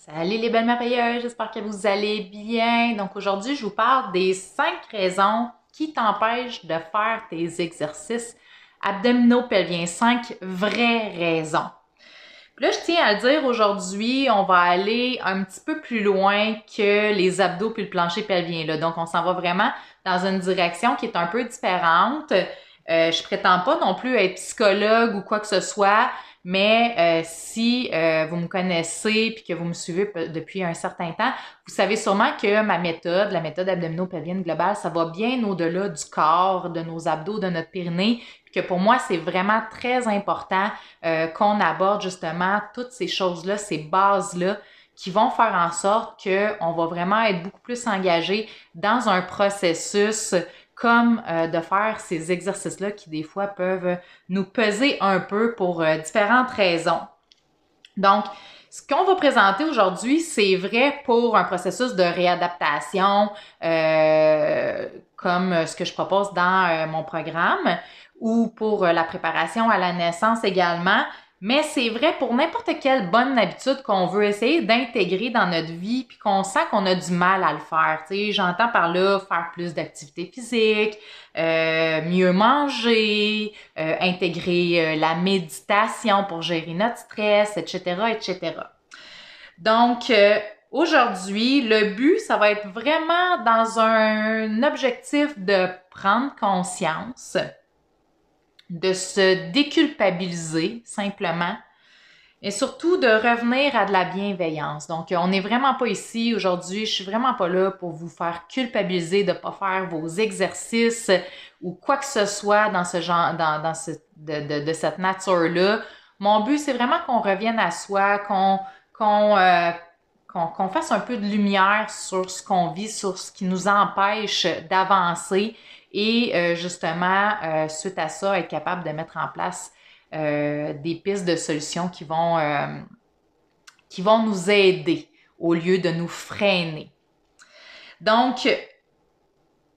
Salut les belles merveilleuses, j'espère que vous allez bien. Donc aujourd'hui, je vous parle des 5 raisons qui t'empêchent de faire tes exercices abdominaux pelviens. 5 vraies raisons. Puis là, je tiens à le dire, aujourd'hui, on va aller un petit peu plus loin que les abdos puis le plancher pelvien, là. Donc, on s'en va vraiment dans une direction qui est un peu différente. Je prétends pas non plus être psychologue ou quoi que ce soit, mais si vous me connaissez puis que vous me suivez depuis un certain temps, vous savez sûrement que ma méthode, la méthode abdominopelvienne globale, ça va bien au-delà du corps, de nos abdos, de notre périnée, puis que pour moi, c'est vraiment très important qu'on aborde justement toutes ces choses-là, ces bases-là qui vont faire en sorte qu'on va vraiment être beaucoup plus engagé dans un processus comme de faire ces exercices-là qui des fois peuvent nous peser un peu pour différentes raisons. Donc, ce qu'on va présenter aujourd'hui, c'est vrai pour un processus de réadaptation comme ce que je propose dans mon programme ou pour la préparation à la naissance également. Mais c'est vrai pour n'importe quelle bonne habitude qu'on veut essayer d'intégrer dans notre vie puis qu'on sent qu'on a du mal à le faire. Tu sais, j'entends par là faire plus d'activité physique, mieux manger, intégrer la méditation pour gérer notre stress, etc., etc. Donc, aujourd'hui, le but, ça va être vraiment dans un objectif de prendre conscience, de se déculpabiliser simplement et surtout de revenir à de la bienveillance. Donc, on n'est vraiment pas ici aujourd'hui, je suis vraiment pas là pour vous faire culpabiliser de ne pas faire vos exercices ou quoi que ce soit dans ce genre, de cette nature-là. Mon but, c'est vraiment qu'on revienne à soi, qu'on fasse un peu de lumière sur ce qu'on vit, sur ce qui nous empêche d'avancer et justement, suite à ça, être capable de mettre en place des pistes de solutions qui vont nous aider au lieu de nous freiner. Donc,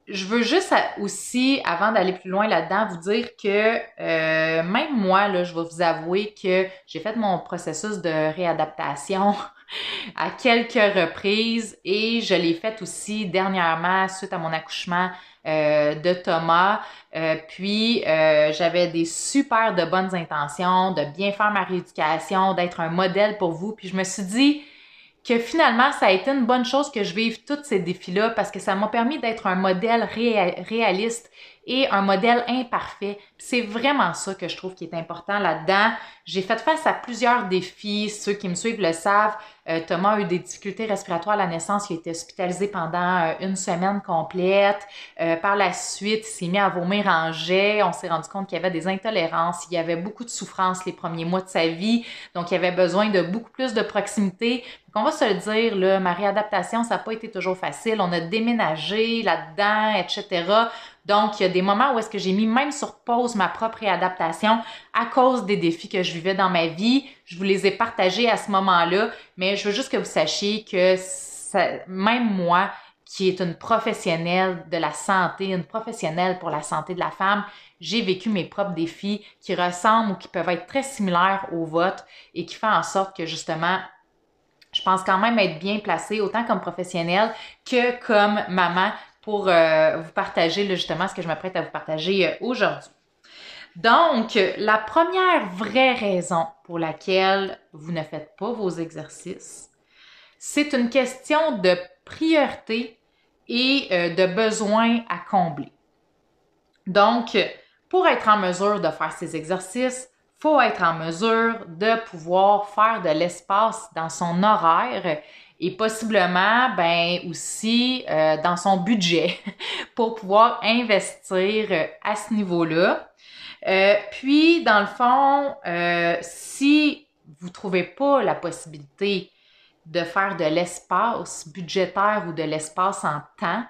je veux juste aussi, avant d'aller plus loin là-dedans, vous dire que même moi, là, je vais vous avouer que j'ai fait mon processus de réadaptation à quelques reprises et je l'ai fait aussi dernièrement suite à mon accouchement de Thomas. Puis j'avais des super de bonnes intentions de bien faire ma rééducation, d'être un modèle pour vous. Puis je me suis dit que finalement, ça a été une bonne chose que je vive tous ces défis-là parce que ça m'a permis d'être un modèle réaliste et un modèle imparfait. C'est vraiment ça que je trouve qui est important là-dedans. J'ai fait face à plusieurs défis. Ceux qui me suivent le savent. Thomas a eu des difficultés respiratoires à la naissance. Il a été hospitalisé pendant une semaine complète. Par la suite, il s'est mis à vomir en jet. On s'est rendu compte qu'il y avait des intolérances. Il y avait beaucoup de souffrance les premiers mois de sa vie. Donc, il avait besoin de beaucoup plus de proximité. Donc, on va se le dire, là, ma réadaptation, ça n'a pas été toujours facile. On a déménagé là-dedans, etc. Donc, il y a des moments où est-ce que j'ai mis même sur pause ma propre réadaptation à cause des défis que je vivais dans ma vie. Je vous les ai partagés à ce moment-là, mais je veux juste que vous sachiez que même moi, qui est une professionnelle de la santé, une professionnelle pour la santé de la femme, j'ai vécu mes propres défis qui ressemblent ou qui peuvent être très similaires aux vôtres et qui font en sorte que justement, je pense quand même être bien placée, autant comme professionnelle que comme maman, pour vous partager là, justement ce que je m'apprête à vous partager aujourd'hui. Donc, la première vraie raison pour laquelle vous ne faites pas vos exercices, c'est une question de priorité et de besoin à combler. Donc, pour être en mesure de faire ces exercices, il faut être en mesure de pouvoir faire de l'espace dans son horaire et possiblement ben aussi dans son budget pour pouvoir investir à ce niveau-là. Puis, dans le fond, si vous ne trouvez pas la possibilité de faire de l'espace budgétaire ou de l'espace en temps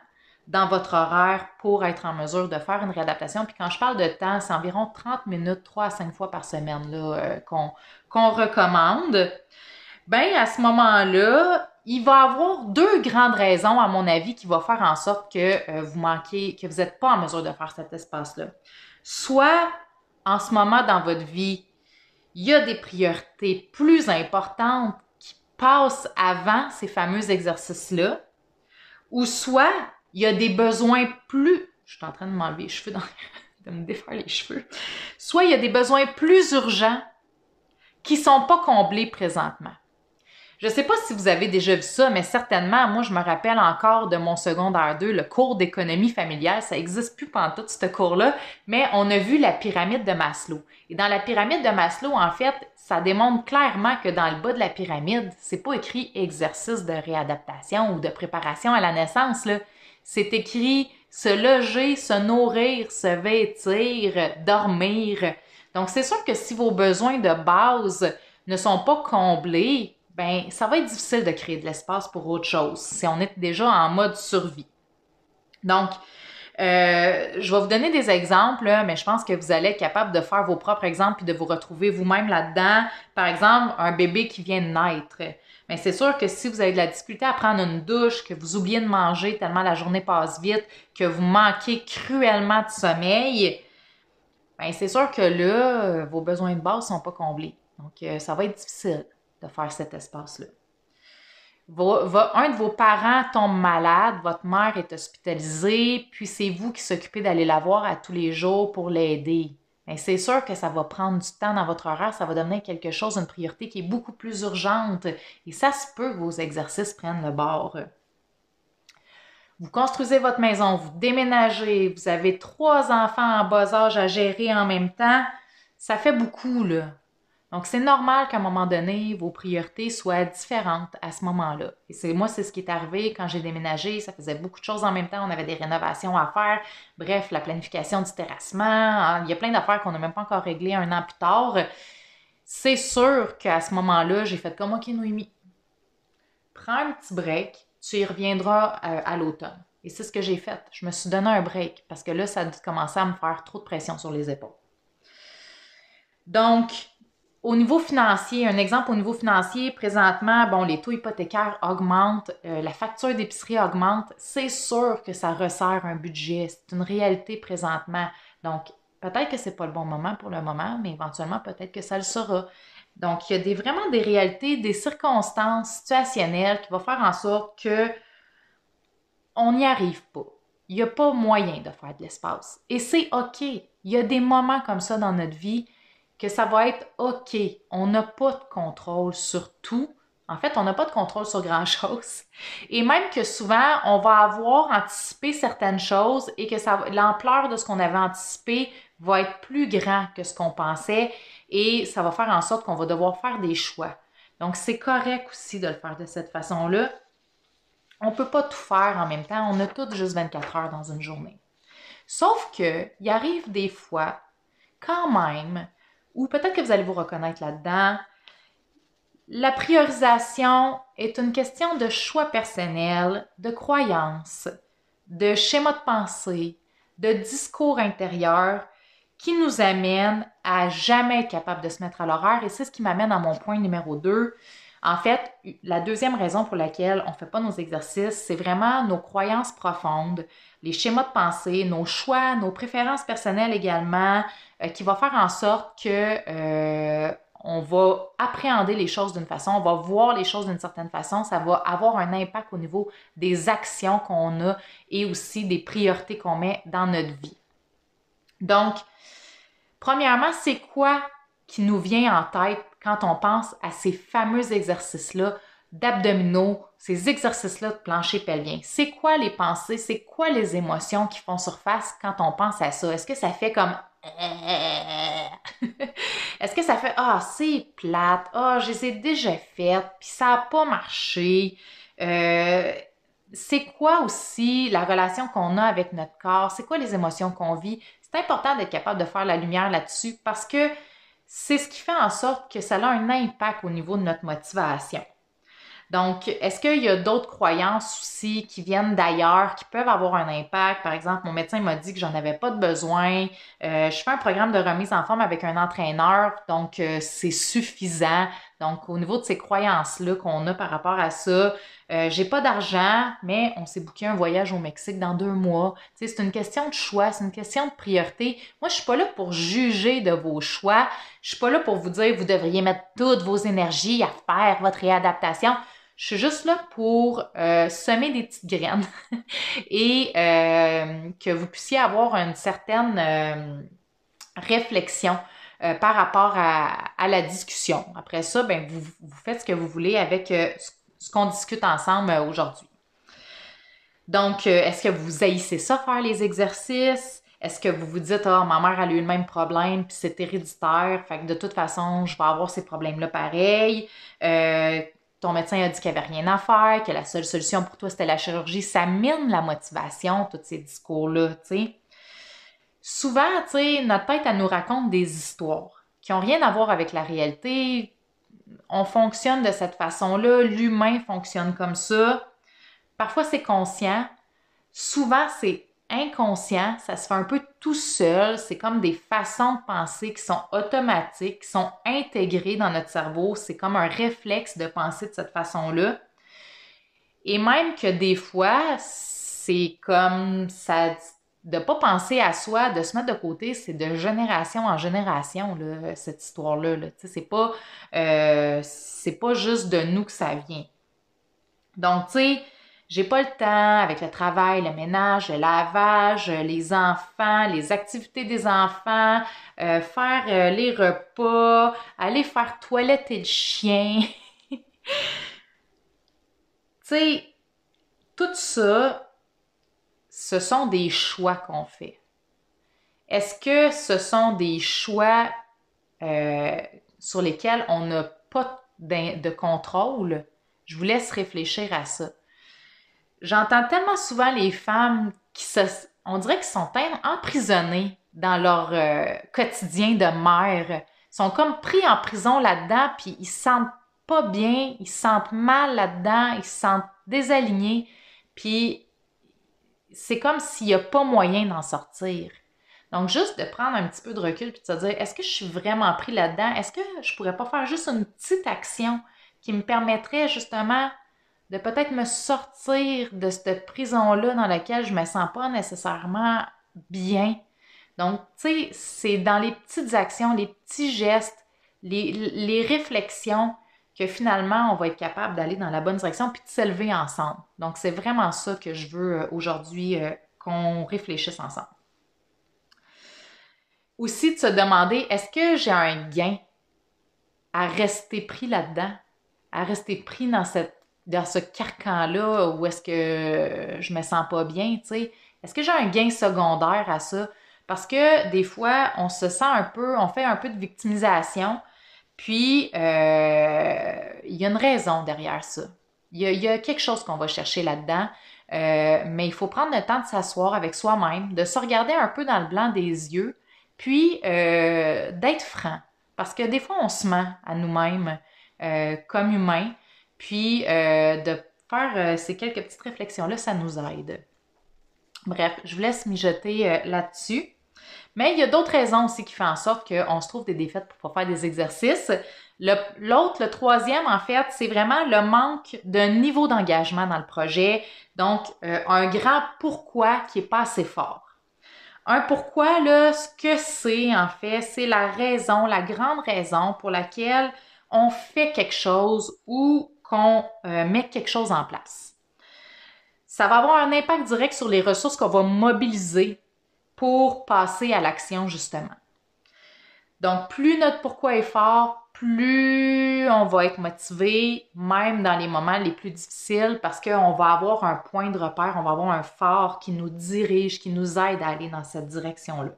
dans votre horaire pour être en mesure de faire une réadaptation. Puis quand je parle de temps, c'est environ 30 minutes, 3 à 5 fois par semaine là, qu'on recommande. Ben à ce moment-là, il va y avoir deux grandes raisons, à mon avis, qui vont faire en sorte que vous manquez, que vous n'êtes pas en mesure de faire cet espace-là. Soit, en ce moment dans votre vie, il y a des priorités plus importantes passe avant ces fameux exercices-là, ou soit il y a des besoins plus... Je suis en train de m'enlever les cheveux, de me défaire les cheveux. Soit il y a des besoins plus urgents qui ne sont pas comblés présentement. Je ne sais pas si vous avez déjà vu ça, mais certainement, moi, je me rappelle encore de mon secondaire 2, le cours d'économie familiale. Ça n'existe plus pantoute, ce cours-là, mais on a vu la pyramide de Maslow. Et dans la pyramide de Maslow, en fait, ça démontre clairement que dans le bas de la pyramide, c'est pas écrit exercice de réadaptation ou de préparation à la naissance, là. C'est écrit se loger, se nourrir, se vêtir, dormir. Donc, c'est sûr que si vos besoins de base ne sont pas comblés, ben ça va être difficile de créer de l'espace pour autre chose si on est déjà en mode survie. Donc, je vais vous donner des exemples, là, mais je pense que vous allez être capable de faire vos propres exemples et de vous retrouver vous-même là-dedans. Par exemple, un bébé qui vient de naître. Mais c'est sûr que si vous avez de la difficulté à prendre une douche, que vous oubliez de manger tellement la journée passe vite, que vous manquez cruellement de sommeil, ben c'est sûr que là, vos besoins de base ne sont pas comblés. Donc, ça va être difficile de faire cet espace-là. Un de vos parents tombe malade, votre mère est hospitalisée, puis c'est vous qui s'occupez d'aller la voir à tous les jours pour l'aider. Bien, c'est sûr que ça va prendre du temps dans votre horaire, ça va devenir quelque chose, une priorité qui est beaucoup plus urgente. Et ça se peut que vos exercices prennent le bord. Vous construisez votre maison, vous déménagez, vous avez 3 enfants en bas âge à gérer en même temps. Ça fait beaucoup, là. Donc, c'est normal qu'à un moment donné, vos priorités soient différentes à ce moment-là. Et moi, c'est ce qui est arrivé quand j'ai déménagé. Ça faisait beaucoup de choses en même temps. On avait des rénovations à faire. Bref, la planification du terrassement. Il y a plein d'affaires qu'on n'a même pas encore réglées 1 an plus tard. C'est sûr qu'à ce moment-là, j'ai fait comme « OK, Noémie, prends un petit break. Tu y reviendras à l'automne. » Et c'est ce que j'ai fait. Je me suis donné un break parce que là, ça a commencé à me faire trop de pression sur les épaules. Donc, au niveau financier, un exemple au niveau financier, présentement, bon, les taux hypothécaires augmentent, la facture d'épicerie augmente, c'est sûr que ça resserre un budget, c'est une réalité présentement. Donc, peut-être que c'est pas le bon moment pour le moment, mais éventuellement, peut-être que ça le sera. Donc, il y a vraiment des réalités, des circonstances situationnelles qui vont faire en sorte que on n'y arrive pas. Il n'y a pas moyen de faire de l'espace. Et c'est OK. Il y a des moments comme ça dans notre vie que ça va être OK. On n'a pas de contrôle sur tout. En fait, on n'a pas de contrôle sur grand-chose. Et même que souvent, on va avoir anticipé certaines choses et que l'ampleur de ce qu'on avait anticipé va être plus grand que ce qu'on pensait et ça va faire en sorte qu'on va devoir faire des choix. Donc, c'est correct aussi de le faire de cette façon-là. On ne peut pas tout faire en même temps. On a toutes juste 24 heures dans une journée. Sauf qu'il arrive des fois, quand même, ou peut-être que vous allez vous reconnaître là-dedans, la priorisation est une question de choix personnel, de croyances, de schéma de pensée, de discours intérieur qui nous amène à jamais être capable de se mettre à l'horaire. Et c'est ce qui m'amène à mon point numéro 2. En fait, la deuxième raison pour laquelle on ne fait pas nos exercices, c'est vraiment nos croyances profondes, les schémas de pensée, nos choix, nos préférences personnelles également, qui va faire en sorte que on va appréhender les choses d'une façon, on va voir les choses d'une certaine façon, ça va avoir un impact au niveau des actions qu'on a et aussi des priorités qu'on met dans notre vie. Donc, premièrement, c'est quoi qui nous vient en tête quand on pense à ces fameux exercices-là d'abdominaux, ces exercices-là de plancher pelvien? C'est quoi les pensées, c'est quoi les émotions qui font surface quand on pense à ça? Est-ce que ça fait comme est-ce que ça fait ah, c'est plate, ah, je les ai déjà faites, puis ça n'a pas marché? C'est quoi aussi la relation qu'on a avec notre corps? C'est quoi les émotions qu'on vit? C'est important d'être capable de faire la lumière là-dessus parce que c'est ce qui fait en sorte que ça a un impact au niveau de notre motivation. Donc, est-ce qu'il y a d'autres croyances aussi qui viennent d'ailleurs, qui peuvent avoir un impact? Par exemple, mon médecin m'a dit que j'en avais pas de besoin. Je fais un programme de remise en forme avec un entraîneur, donc c'est suffisant. Donc, au niveau de ces croyances-là qu'on a par rapport à ça, j'ai pas d'argent, mais on s'est booké un voyage au Mexique dans 2 mois. Tu sais, c'est une question de choix, c'est une question de priorité. Moi, je suis pas là pour juger de vos choix. Je suis pas là pour vous dire vous devriez mettre toutes vos énergies à faire votre réadaptation. Je suis juste là pour semer des petites graines et que vous puissiez avoir une certaine réflexion par rapport à la discussion. Après ça, ben, vous faites ce que vous voulez avec ce qu'on discute ensemble aujourd'hui. Donc, est-ce que vous haïssez ça, faire les exercices? Est-ce que vous vous dites, ah, ma mère a eu le même problème, puis c'est héréditaire, fait que de toute façon, je vais avoir ces problèmes-là pareil. Ton médecin a dit qu'il n'y avait rien à faire, que la seule solution pour toi, c'était la chirurgie. Ça mine la motivation, tous ces discours-là, tu sais. Souvent, tu sais, notre tête, elle nous raconte des histoires qui n'ont rien à voir avec la réalité. On fonctionne de cette façon-là, l'humain fonctionne comme ça. Parfois, c'est conscient. Souvent, c'est inconscient. Ça se fait un peu tout seul. C'est comme des façons de penser qui sont automatiques, qui sont intégrées dans notre cerveau. C'est comme un réflexe de penser de cette façon-là. Et même que des fois, c'est comme ça, de ne pas penser à soi, de se mettre de côté, c'est de génération en génération, là, cette histoire-là. Là. C'est pas juste de nous que ça vient. Donc, tu sais, j'ai pas le temps avec le travail, le ménage, le lavage, les enfants, les activités des enfants, faire les repas, aller faire toiletter le chien. Tu sais, tout ça, ce sont des choix qu'on fait. Est-ce que ce sont des choix sur lesquels on n'a pas de contrôle? Je vous laisse réfléchir à ça. J'entends tellement souvent les femmes on dirait qu'ils sont emprisonnées dans leur quotidien de mère. Ils sont comme pris en prison là-dedans, puis ils se sentent pas bien, ils se sentent mal là-dedans, ils se sentent désalignés, puis c'est comme s'il n'y a pas moyen d'en sortir. Donc, juste de prendre un petit peu de recul puis de se dire, est-ce que je suis vraiment pris là-dedans? Est-ce que je pourrais pas faire juste une petite action qui me permettrait justement de peut-être me sortir de cette prison-là dans laquelle je me sens pas nécessairement bien. Donc, tu sais, c'est dans les petites actions, les petits gestes, les réflexions que finalement, on va être capable d'aller dans la bonne direction puis de s'élever ensemble. Donc, c'est vraiment ça que je veux aujourd'hui qu'on réfléchisse ensemble. Aussi, de se demander, est-ce que j'ai un gain à rester pris là-dedans, à rester pris dans ce carcan-là où est-ce que je me sens pas bien, tu sais? Est-ce que j'ai un gain secondaire à ça? Parce que des fois, on se sent on fait un peu de victimisation, puis il y a une raison derrière ça. Il y a quelque chose qu'on va chercher là-dedans, mais il faut prendre le temps de s'asseoir avec soi-même, de se regarder un peu dans le blanc des yeux, puis d'être franc. Parce que des fois, on se ment à nous-mêmes comme humains, puis de faire ces quelques petites réflexions-là, ça nous aide. Bref, je vous laisse mijoter là-dessus. Mais il y a d'autres raisons aussi qui font en sorte qu'on se trouve des défaites pour pas faire des exercices. Le troisième, en fait, c'est vraiment le manque d'un niveau d'engagement dans le projet. Donc, un grand pourquoi qui n'est pas assez fort. Un pourquoi, là, ce que c'est, en fait, c'est la grande raison pour laquelle on fait quelque chose ou qu'on met quelque chose en place. Ça va avoir un impact direct sur les ressources qu'on va mobiliser pour passer à l'action, justement. Donc, plus notre pourquoi est fort, plus on va être motivé, même dans les moments les plus difficiles, parce qu'on va avoir un point de repère, on va avoir un phare qui nous dirige, qui nous aide à aller dans cette direction-là.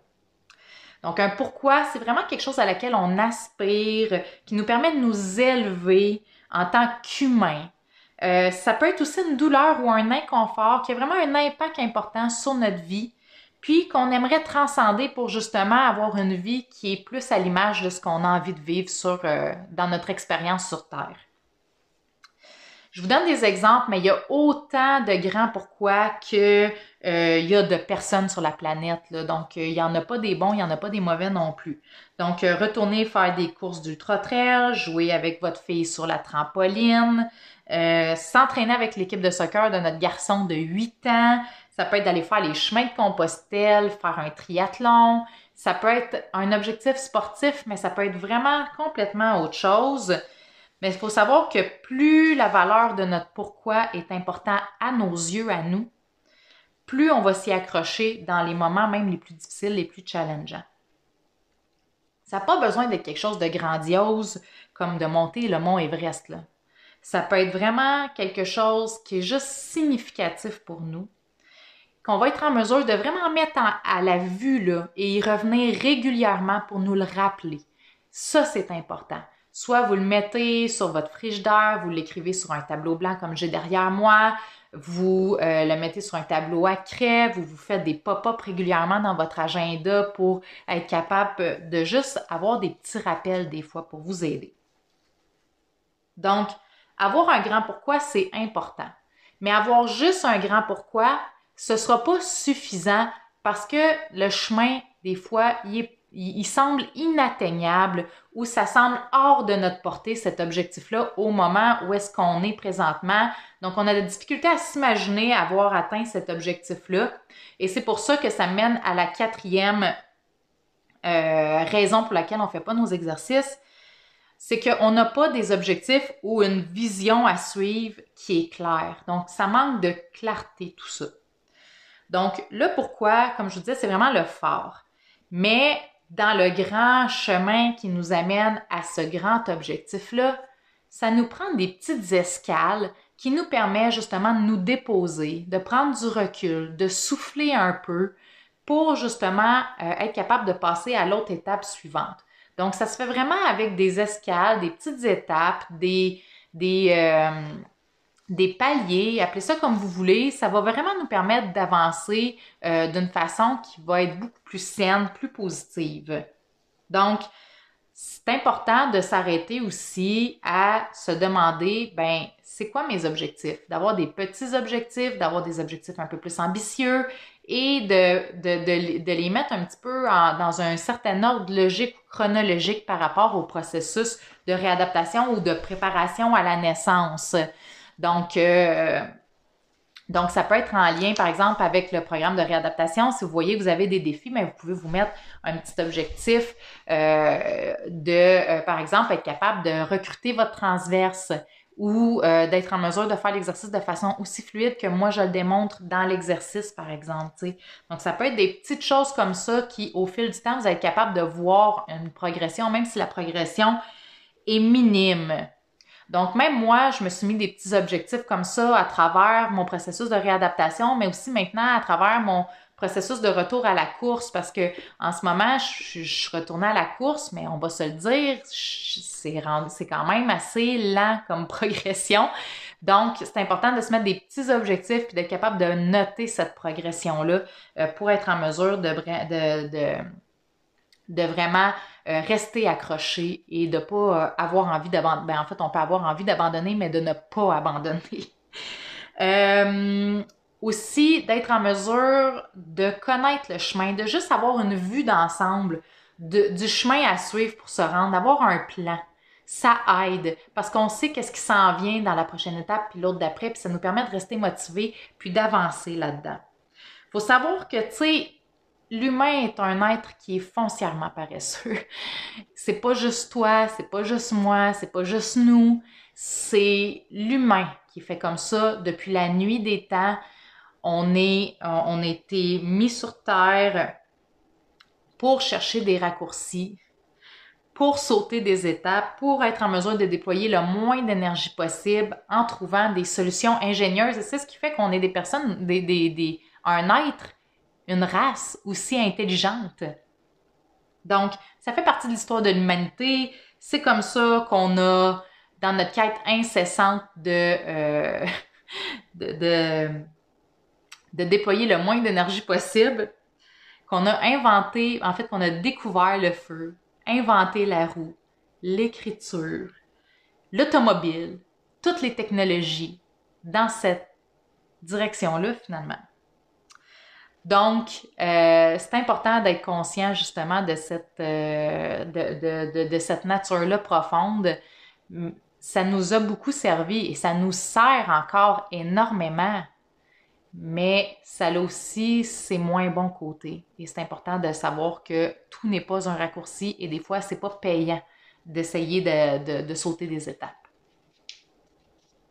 Donc, un pourquoi, c'est vraiment quelque chose à laquelle on aspire, qui nous permet de nous élever en tant qu'humain. Ça peut être aussi une douleur ou un inconfort qui a vraiment un impact important sur notre vie, puis qu'on aimerait transcender pour justement avoir une vie qui est plus à l'image de ce qu'on a envie de vivre dans notre expérience sur Terre. Je vous donne des exemples, mais il y a autant de grands pourquoi que il y a de personnes sur la planète, là. Donc, il n'y en a pas des bons, il n'y en a pas des mauvais non plus. Donc, retournez faire des courses d'ultra-trail, jouer avec votre fille sur la trampoline, s'entraîner avec l'équipe de soccer de notre garçon de 8 ans. Ça peut être d'aller faire les chemins de Compostelle, faire un triathlon. Ça peut être un objectif sportif, mais ça peut être vraiment complètement autre chose. Mais il faut savoir que plus la valeur de notre pourquoi est important à nos yeux, à nous, plus on va s'y accrocher dans les moments même les plus difficiles, les plus challengeants. Ça n'a pas besoin d'être quelque chose de grandiose comme de monter le mont Everest, là. Ça peut être vraiment quelque chose qui est juste significatif pour nous, qu'on va être en mesure de vraiment mettre à la vue là, et y revenir régulièrement pour nous le rappeler. Ça, c'est important. Soit vous le mettez sur votre frigidaire, vous l'écrivez sur un tableau blanc comme j'ai derrière moi, vous le mettez sur un tableau à craie, vous faites des pop-up régulièrement dans votre agenda pour être capable de juste avoir des petits rappels des fois pour vous aider. Donc, avoir un grand pourquoi, c'est important. Mais avoir juste un grand pourquoi, ce ne sera pas suffisant parce que le chemin, des fois, il semble inatteignable ou ça semble hors de notre portée, cet objectif-là, au moment où est-ce qu'on est présentement. Donc, on a de la difficulté à s'imaginer avoir atteint cet objectif-là. Et c'est pour ça que ça mène à la quatrième raison pour laquelle on ne fait pas nos exercices. C'est qu'on n'a pas des objectifs ou une vision à suivre qui est claire. Donc, ça manque de clarté, tout ça. Donc, le pourquoi, comme je vous disais, c'est vraiment le phare. Mais dans le grand chemin qui nous amène à ce grand objectif-là, ça nous prend des petites escales qui nous permettent justement de nous déposer, de prendre du recul, de souffler un peu pour justement être capable de passer à l'autre étape suivante. Donc, ça se fait vraiment avec des escales, des petites étapes, des paliers, appelez ça comme vous voulez. Ça va vraiment nous permettre d'avancer d'une façon qui va être beaucoup plus saine, plus positive. Donc, c'est important de s'arrêter aussi à se demander, ben, c'est quoi mes objectifs? D'avoir des petits objectifs, d'avoir des objectifs un peu plus ambitieux et de les mettre un petit peu dans un certain ordre logique ou chronologique par rapport au processus de réadaptation ou de préparation à la naissance. Donc, ça peut être en lien, par exemple, avec le programme de réadaptation. Si vous voyez que vous avez des défis, mais vous pouvez vous mettre un petit objectif par exemple, être capable de recruter votre transverse ou d'être en mesure de faire l'exercice de façon aussi fluide que moi, je le démontre dans l'exercice, par exemple. T'sais. Donc, ça peut être des petites choses comme ça qui, au fil du temps, vous êtes capable de voir une progression, même si la progression est minime. Donc, même moi, je me suis mis des petits objectifs comme ça à travers mon processus de réadaptation, mais aussi maintenant à travers mon processus de retour à la course parce que en ce moment, je retournais à la course, mais on va se le dire, c'est quand même assez lent comme progression. Donc, c'est important de se mettre des petits objectifs et d'être capable de noter cette progression-là pour être en mesure de vraiment rester accroché et de ne pas avoir envie d'abandonner. Ben, en fait, on peut avoir envie d'abandonner, mais de ne pas abandonner. Aussi, d'être en mesure de connaître le chemin, de juste avoir une vue d'ensemble du chemin à suivre pour se rendre, d'avoir un plan. Ça aide parce qu'on sait qu'est-ce qui s'en vient dans la prochaine étape puis l'autre d'après, puis ça nous permet de rester motivé puis d'avancer là-dedans. Il faut savoir que, tu sais, l'humain est un être qui est foncièrement paresseux. C'est pas juste toi, c'est pas juste moi, c'est pas juste nous. C'est l'humain qui fait comme ça depuis la nuit des temps. On a été mis sur Terre pour chercher des raccourcis, pour sauter des étapes, pour être en mesure de déployer le moins d'énergie possible en trouvant des solutions ingénieuses. Et c'est ce qui fait qu'on est des personnes, un être, une race aussi intelligente. Donc, ça fait partie de l'histoire de l'humanité. C'est comme ça qu'on a, dans notre quête incessante de déployer le moins d'énergie possible, qu'on a inventé, en fait, qu'on a découvert le feu, inventé la roue, l'écriture, l'automobile, toutes les technologies dans cette direction-là, finalement. Donc, c'est important d'être conscient justement de cette nature-là profonde. Ça nous a beaucoup servi et ça nous sert encore énormément, mais ça a aussi ses moins bons côtés. Et c'est important de savoir que tout n'est pas un raccourci et des fois, c'est pas payant d'essayer de sauter des étapes.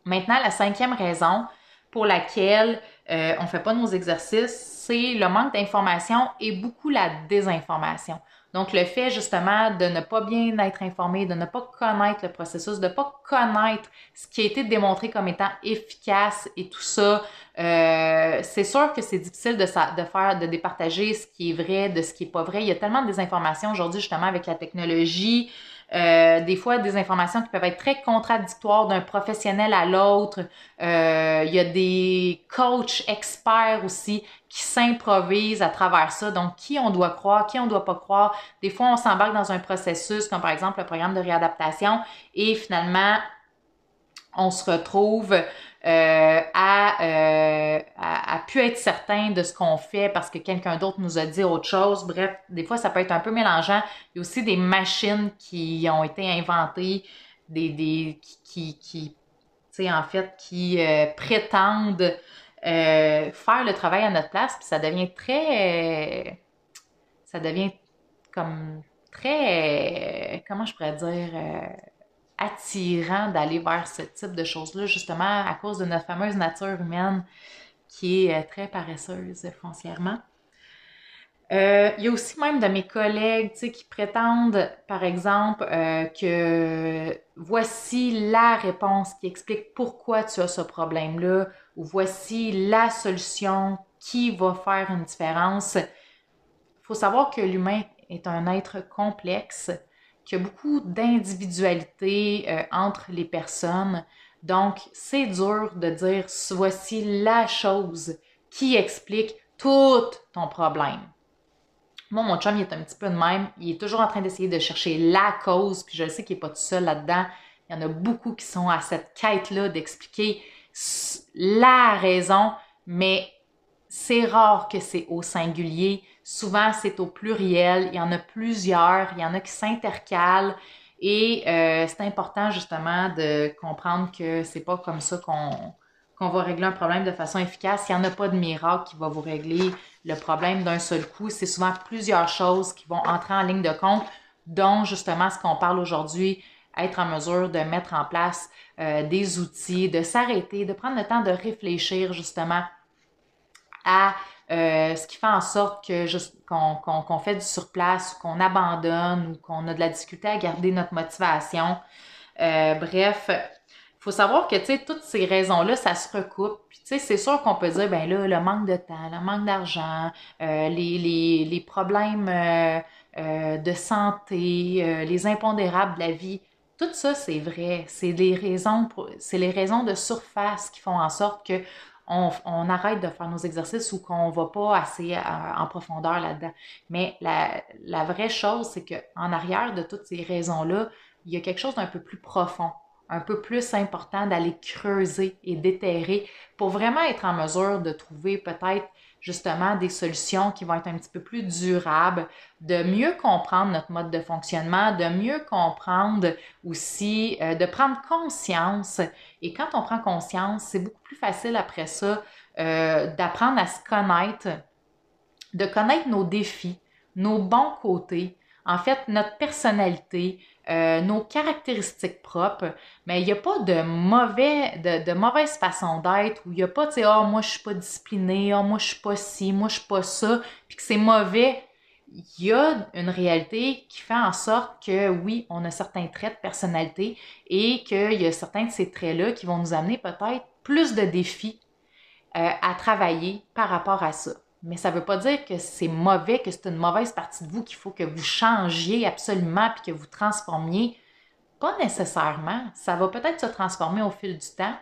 Maintenant, la 5e raison pour laquelle on ne fait pas nos exercices, c'est le manque d'information et beaucoup la désinformation. Donc, le fait justement de ne pas bien être informé, de ne pas connaître le processus, de ne pas connaître ce qui a été démontré comme étant efficace et tout ça, c'est sûr que c'est difficile de départager ce qui est vrai de ce qui n'est pas vrai. Il y a tellement de désinformation aujourd'hui justement avec la technologie. Des fois, des informations qui peuvent être très contradictoires d'un professionnel à l'autre. Il y a des coachs experts aussi qui s'improvisent à travers ça. Donc, qui on doit croire, qui on doit pas croire. Des fois, on s'embarque dans un processus, comme par exemple le programme de réadaptation, et finalement, on se retrouve à plus être certain de ce qu'on fait parce que quelqu'un d'autre nous a dit autre chose. Bref, des fois, ça peut être un peu mélangeant. Il y a aussi des machines qui ont été inventées, qui tu sais, en fait, qui prétendent faire le travail à notre place, puis ça devient comme très, comment je pourrais dire, attirant d'aller vers ce type de choses-là, justement à cause de notre fameuse nature humaine qui est très paresseuse foncièrement. Il y a aussi même de mes collègues, tu sais, qui prétendent, par exemple, que voici la réponse qui explique pourquoi tu as ce problème-là, ou voici la solution qui va faire une différence. Il faut savoir que l'humain est un être complexe, qu'il y a beaucoup d'individualité entre les personnes. Donc, c'est dur de dire voici la chose qui explique tout ton problème. Moi, mon chum, il est un petit peu de même. Il est toujours en train d'essayer de chercher la cause, puis je sais qu'il n'est pas tout seul là-dedans. Il y en a beaucoup qui sont à cette quête-là d'expliquer la raison, mais c'est rare que c'est au singulier. Souvent, c'est au pluriel. Il y en a plusieurs. Il y en a qui s'intercalent. Et c'est important, justement, de comprendre que c'est pas comme ça qu'on va régler un problème de façon efficace. Il n'y en a pas de miracle qui va vous régler le problème d'un seul coup. C'est souvent plusieurs choses qui vont entrer en ligne de compte, dont justement ce qu'on parle aujourd'hui, être en mesure de mettre en place des outils, de s'arrêter, de prendre le temps de réfléchir justement à ce qui fait en sorte qu'on fait du surplace, qu'on abandonne ou qu'on a de la difficulté à garder notre motivation. Bref, il faut savoir que, tu sais, toutes ces raisons-là, ça se recoupe. Puis, tu sais, c'est sûr qu'on peut dire, ben là, le manque de temps, le manque d'argent, les problèmes de santé, les impondérables de la vie, tout ça, c'est vrai. C'est les raisons de surface qui font en sorte que on arrête de faire nos exercices ou qu'on ne va pas assez en profondeur là-dedans. Mais la vraie chose, c'est qu'en arrière de toutes ces raisons-là, il y a quelque chose d'un peu plus profond, un peu plus important d'aller creuser et déterrer pour vraiment être en mesure de trouver peut-être justement des solutions qui vont être un petit peu plus durables, de mieux comprendre notre mode de fonctionnement, de mieux comprendre aussi, de prendre conscience. Et quand on prend conscience, c'est beaucoup plus facile après ça d'apprendre à se connaître, de connaître nos défis, nos bons côtés, en fait, notre personnalité, nos caractéristiques propres, mais il n'y a pas de mauvaise façon d'être où il n'y a pas, tu sais, ah, moi, je suis pas disciplinée, ah, moi, je suis pas ci, moi, je suis pas ça, puis que c'est mauvais. Il y a une réalité qui fait en sorte que, oui, on a certains traits de personnalité et qu'il y a certains de ces traits-là qui vont nous amener peut-être plus de défis à travailler par rapport à ça. Mais ça ne veut pas dire que c'est mauvais, que c'est une mauvaise partie de vous qu'il faut que vous changiez absolument puis que vous transformiez. Pas nécessairement. Ça va peut-être se transformer au fil du temps,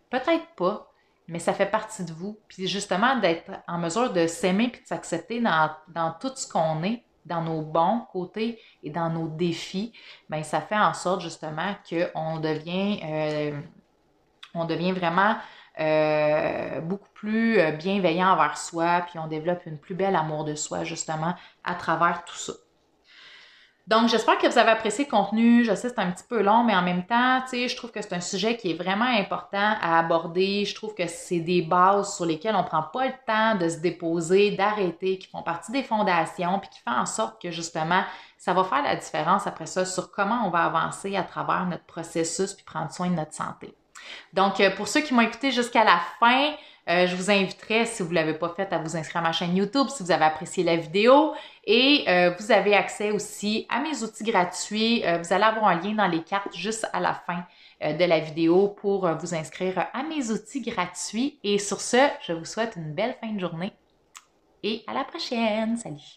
peut-être pas, mais ça fait partie de vous. Puis justement, d'être en mesure de s'aimer puis de s'accepter dans tout ce qu'on est, dans nos bons côtés et dans nos défis, bien, ça fait en sorte justement qu'on devient On devient vraiment beaucoup plus bienveillant envers soi, puis on développe une plus belle amour de soi, justement, à travers tout ça. Donc, j'espère que vous avez apprécié le contenu. Je sais que c'est un petit peu long, mais en même temps, tu sais, je trouve que c'est un sujet qui est vraiment important à aborder. Je trouve que c'est des bases sur lesquelles on ne prend pas le temps de se déposer, d'arrêter, qui font partie des fondations, puis qui font en sorte que, justement, ça va faire la différence après ça sur comment on va avancer à travers notre processus puis prendre soin de notre santé. Donc, pour ceux qui m'ont écouté jusqu'à la fin, je vous inviterai, si vous ne l'avez pas fait, à vous inscrire à ma chaîne YouTube si vous avez apprécié la vidéo. Et vous avez accès aussi à mes outils gratuits. Vous allez avoir un lien dans les cartes juste à la fin de la vidéo pour vous inscrire à mes outils gratuits. Et sur ce, je vous souhaite une belle fin de journée et à la prochaine. Salut!